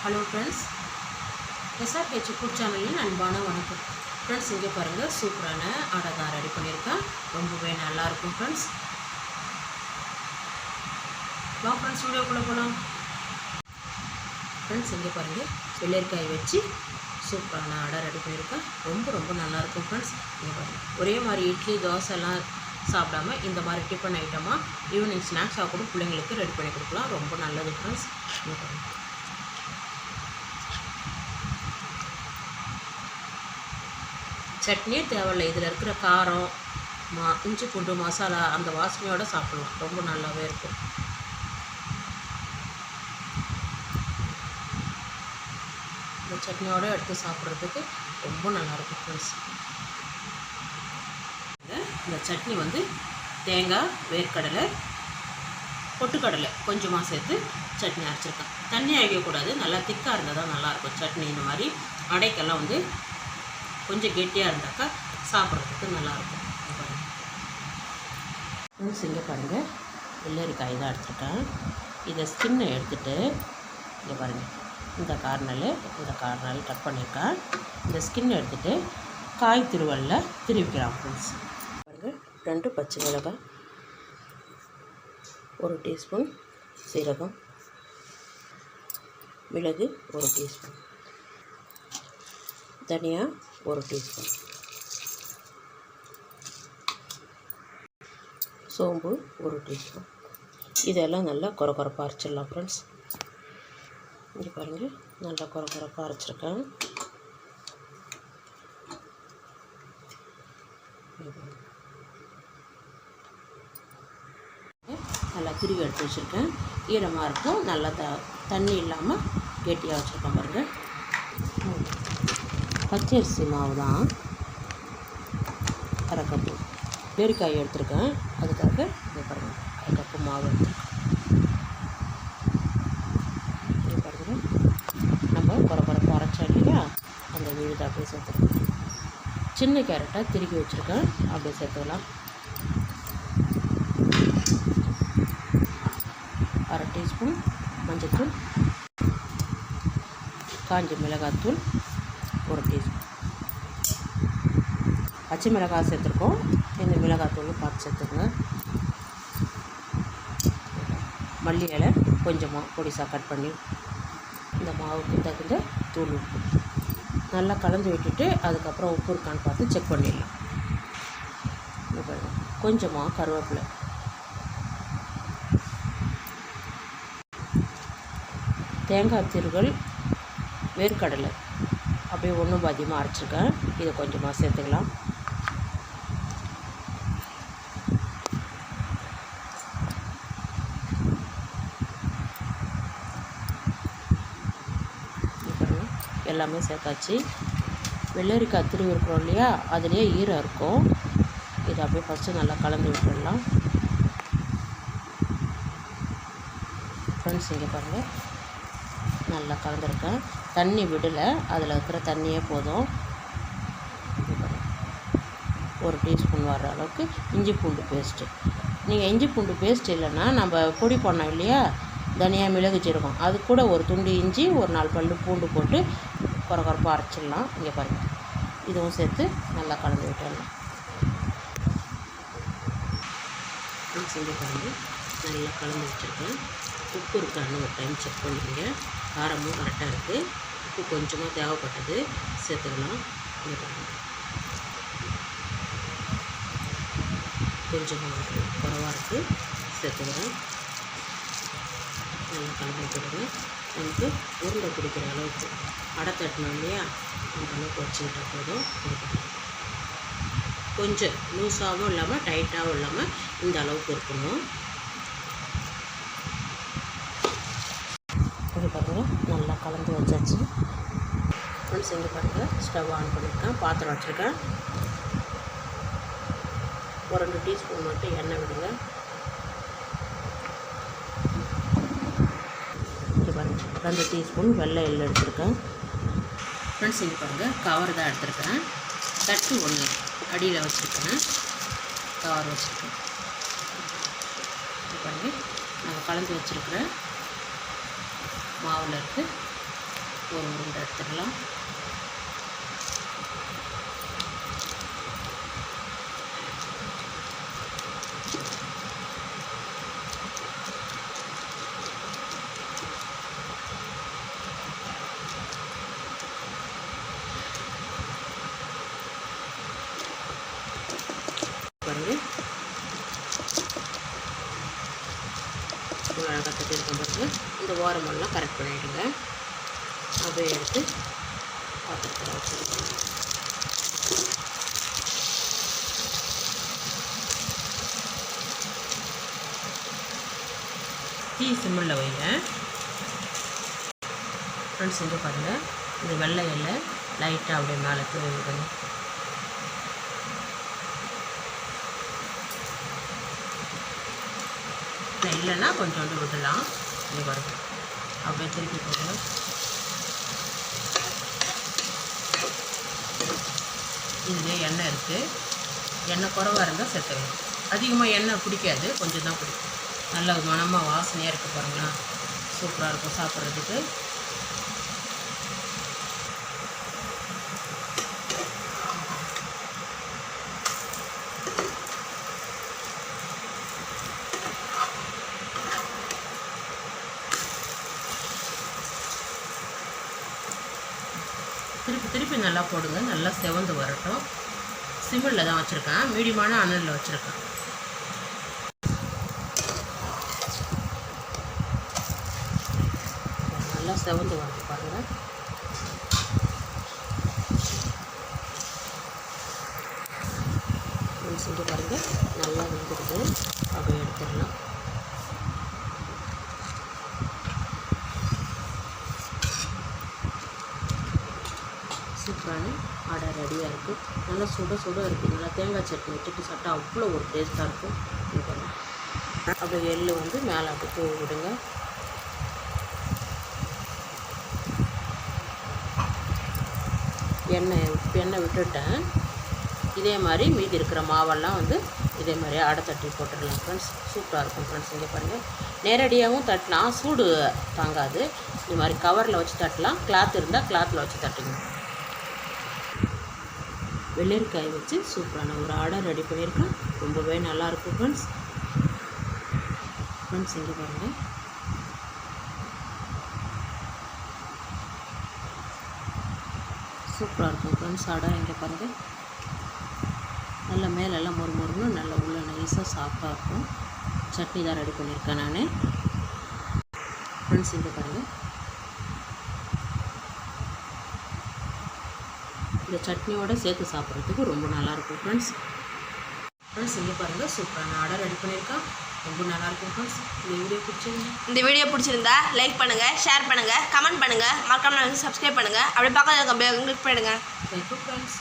Hello friends, SRK food சேனலின் அன்பான வணக்கம். ஃப்ரெண்ட்ஸ், இங்கே பாருங்கள், சூப்பரான அடை தான் ரெடி பண்ணியிருக்கேன். ரொம்பவே நல்லாயிருக்கும் ஃப்ரெண்ட்ஸ். வா ஃப்ரெண்ட்ஸ், வீடியோக்குள்ளே போகலாம். ஃப்ரெண்ட்ஸ், இங்கே பாருங்கள், வெள்ளரிக்காய் வச்சு சூப்பரான அடை ரெடி பண்ணியிருக்கேன். ரொம்ப நல்லாயிருக்கும் ஃப்ரெண்ட்ஸ். இங்கே பாருங்கள், ஒரே மாதிரி இட்லி தோசைலாம் சாப்பிடாம இந்த மாதிரி டிஃபன் ஐட்டமாக ஈவினிங் ஸ்நாக்ஸாக கூட பிள்ளைங்களுக்கு ரெடி பண்ணி கொடுக்கலாம். ரொம்ப நல்லது ஃப்ரெண்ட்ஸ். இங்கே பாருங்கள், சட்னியே தேவையில்லை. இதில் இருக்கிற காரம், இஞ்சி பூண்டு மசாலா அந்த வாசனையோடு சாப்பிட்லாம். ரொம்ப நல்லாவே இருக்கும். இந்த சட்னியோடு எடுத்து சாப்பிட்றதுக்கு ரொம்ப நல்லாயிருக்கும் ஃப்ரெண்ட்ஸ். இந்த சட்னி வந்து தேங்காய், வேர்க்கடலை, பொட்டுக்கடலை கொஞ்சமாக சேர்த்து சட்னி அரைச்சிருக்கேன். தண்ணி அரைக்கக்கூடாது, நல்லா திக்காக இருந்தால் தான் நல்லாயிருக்கும் சட்னி. இந்த மாதிரி அடைக்கெல்லாம் வந்து கொஞ்சம் கெட்டியாக இருந்தாக்கா சாப்பிட்றதுக்கு நல்லாயிருக்கும். ஃப்ரெண்ட்ஸ், இங்கே பாருங்கள், வெள்ளரிக்காய் தான் எடுத்துருக்கேன். இதை ஸ்கின்னை எடுத்துகிட்டு இங்கே பாருங்கள், இந்த கார்னல் கட் பண்ணியிருக்கேன். இந்த ஸ்கின்னை எடுத்துகிட்டு காய் திருவலில் திருவிக்கலாம் ஃப்ரெண்ட்ஸ். பாருங்கள், 2 பச்சை மிளகாய், 1 டீஸ்பூன் சீரகம், மிளகு 1 டீஸ்பூன், தனியா 1 டீஸ்பூன், சோம்பு 1 டீஸ்பூன். இதெல்லாம் நல்லா கொரகொரப்பாக அரைச்சிடலாம் ஃப்ரெண்ட்ஸ். இங்கே பாருங்கள், நல்லா கொரகொரப்பாக அரைச்சிருக்கேன். நல்லா திருவி எடுத்து வச்சுருக்கேன். ஈரமாக இருக்கும், நல்லா தண்ணி இல்லாமல் கெட்டியாக வச்சுருக்கேன் பாருங்கள். பச்சரிசி மாவு தான் 1/2 கப்பு. வெள்ளரிக்காய் எடுத்துருக்கேன், அதுக்காக இங்கே பாருங்கள் 1/2 கப்பு மாவு எடுத்துருக்கேன். இங்கே பாருங்கள், நம்ம கொரகொரப்பாக அரைச்சோம் இல்லையா, அந்த விழுதை அப்படியே சேர்த்துருக்கேன். சின்ன கேரட்டாக திருக்கி வச்சுருக்கேன், அப்படியே சேர்த்துக்கலாம். 1/2 டீஸ்பூன் மஞ்சள்தூள், காஞ்ச மிளகாத்தூள் 1 டீஸ்பூன், பச்சை மிளகாய் சேர்த்துருக்கோம். இந்த மிளகாத்தூள் பார்த்து சேர்த்துக்கோங்க. மல்லி இலை கொஞ்சமாக பொடிசாக கட் பண்ணி இந்த மாவுக்கு தகுந்த தூள் உப்பு நல்லா கலந்து விட்டுட்டு அதுக்கப்புறம் உப்பு இருக்கான்னு பார்த்து செக் பண்ணிடலாம். கொஞ்சமாக கருவேப்பிலை, தேங்காய் திருவல், வேர்க்கடலை அப்படியே ஒன்றும் பாதியமாக அரைச்சிருக்கேன். இதை கொஞ்சமாக சேர்த்துக்கலாம். எல்லாமே சேர்த்தாச்சு. வெள்ளரிக்காய் திருவி இருக்கிறோம் இல்லையா, அதுலேயே ஈரம் இருக்கும். இதை அப்படியே ஃபஸ்ட்டு நல்லா கலந்து விட்டுடலாம் ஃப்ரெண்ட்ஸ். இங்கே பாருங்கள், நல்லா கலந்துருக்கேன். தண்ணி விடலை, அதில் இருக்கிற தண்ணியே போதும். 1 டீஸ்பூன் வர்ற அளவுக்கு இஞ்சி பூண்டு பேஸ்ட்டு. நீங்கள் இஞ்சி பூண்டு பேஸ்ட் இல்லைன்னா நம்ம பொடி பண்ணோம் இல்லையா, தனியா மிளகு ஜீரகம், அது கூட 1 துண்டு இஞ்சி, 1 4 பல்லு பூண்டு போட்டு கொரகொரப்பாக அரைச்சிடலாம். இங்கே பாருங்கள், இதுவும் சேர்த்து நல்லா கலந்து விட்டுடலாம். இங்கே பாருங்கள், நல்லா கலந்து வச்சுருக்கேன். உப்பு இருக்கான்னு ஒரு டைம் செக் பண்ணிக்கோங்க. காரமும் கரெக்டாக இருக்குது. உப்பு கொஞ்சமாக தேவைப்பட்டது சேர்த்துக்கலாம். இங்கே பாருங்கள், கொஞ்சமாக குறவாக இருக்குது, சேர்த்துக்கிறேன். நல்லா கலந்து விட்டுடுங்க. நமக்கு உருண்டை பிடிக்கிற அளவுக்கு அடை தட்டணும் இல்லையா, அந்த அளவுக்கு வச்சுக்கிட்ட போதும். கொஞ்சம் லூஸாகவும் இல்லாமல் டைட்டாகவும் இல்லாமல் இந்த அளவுக்கு இருக்கணும். இது பாருங்கள், நல்லா கலந்து வச்சாச்சு ஃப்ரெண்ட்ஸ். இங்கே பாருங்கள், ஸ்டவ் ஆன் பண்ணியிருக்கேன், பாத்திரம் வச்சுருக்கேன். ஒரு 2 டீஸ்பூன் மட்டும் எண்ணெய் விடுங்க. இங்கே பாருங்கள், 2 டீஸ்பூன் வெள்ளை எள்ளு எடுத்துருக்கேன் ஃப்ரெண்ட்ஸ். இங்கே பாருங்கள், கவர் தான் எடுத்துருக்கேன். தட்டு 1 அடியில் வச்சுருக்கேன், கவர் வச்சுருக்கேன். இங்கே பாருங்கள், நம்ம கலந்து வச்சுருக்கிற மாவில் இருக்குது ஒரு உருண்டை எடுத்துடலாம். பாருங்க அழகாக தட்டியிருக்கோம் பாருங்க. இந்த ஓரமெல்லாம் கரெக்ட் பண்ணிவிடுங்க. அப்படியே எடுத்து பாத்திரத்தில் வச்சுருக்கோம். டீ சிம்மில் வைங்க ஃப்ரெண்ட்ஸ். இங்கே பாருங்கள், இந்த வெள்ளை எண்ணெய் லைட்டாக அப்படியே மேலே தூவி விடுங்க. இல்லைன்னா கொஞ்சோண்டு விடலாம். இங்கே பாருங்க, அப்படியே திருப்பி போடுங்க. இதுலேயே எண்ணெய் இருக்குது. எண்ணெய் குறைவாக இருந்தால் சேர்த்துக்கலாம். அதிகமாக எண்ணெய் பிடிக்காது, கொஞ்சம் தான் பிடிக்கும். நல்ல மணமாக வாசனையாக இருக்குது பாருங்களேன். சூப்பராக இருக்கும் சாப்பிட்றதுக்கு. திருப்பி திருப்பி நல்லா போடுங்க. நல்லா செவந்து வரட்டும். சிம்மில் தான் வச்சுருக்கேன், மீடியமான அனலில் வச்சுருக்கேன். நல்லா செவந்து வருது பாருங்கள். செஞ்சு பாருங்கள், நல்லா வெந்துடுது. அப்படியே எடுத்துடலாம். சூப்பரான அடை ரெடியாக இருக்குது. நல்லா சுட சுட இருக்குது. நல்லா தேங்காய் சட்னி வச்சுட்டு சாப்பிட்டா அவ்வளோ ஒரு டேஸ்ட்டாக இருக்கும். அப்படியே எள்ளு வந்து மேலே அப்படி தூவி விடுங்க. எண்ணெய் விட்டுட்டேன். இதே மாதிரி மீதி இருக்கிற மாவெல்லாம் வந்து இதே மாதிரி அடை தட்டி போட்டுடலாம் ஃப்ரெண்ட்ஸ். சூப்பராக இருக்கும் ஃப்ரெண்ட்ஸ். இங்கே பாருங்கள், நேரடியாகவும் தட்டலாம், சூடு தாங்காது. இது மாதிரி கவரில் வச்சு தட்டலாம். கிளாத் இருந்தால் கிளாத்தில் வச்சு தட்டுங்க. வெள்ளரிக்காய் வச்சு சூப்பரான ஒரு அடை ரெடி பண்ணியிருக்கேன். ரொம்பவே நல்லாயிருக்கும் ஃப்ரெண்ட்ஸ். இங்கே பாருங்கள், சூப்பராக இருக்கும் ஃப்ரெண்ட்ஸ் அடை. இங்கே பாருங்கள், நல்ல மேலெல்லாம் மொறுமொறுன்னு நல்ல உள்ள நைஸாக சாஃப்டாக இருக்கும். சட்னி தான் ரெடி பண்ணியிருக்கேன் நான் ஃப்ரெண்ட்ஸ். இங்கே பாருங்கள், இந்த சட்னியோடு சேர்த்து சாப்பிட்றதுக்கு ரொம்ப நல்லாயிருக்கும் ஃப்ரெண்ட்ஸ். இங்கே பாருங்கள், சூப்பரான அடை ரெடி பண்ணியிருக்கேன். ரொம்ப நல்லாயிருக்கும் ஃப்ரெண்ட்ஸ். இந்த வீடியோ பிடிச்சிருந்தா லைக் பண்ணுங்கள், ஷேர் பண்ணுங்கள், கமெண்ட் பண்ணுங்கள், மறக்காம சப்ஸ்கிரைப் பண்ணுங்கள். அப்படியே பக்கத்தில் இருக்க பெல் கிளிக் பண்ணுங்கள். Thank you friends.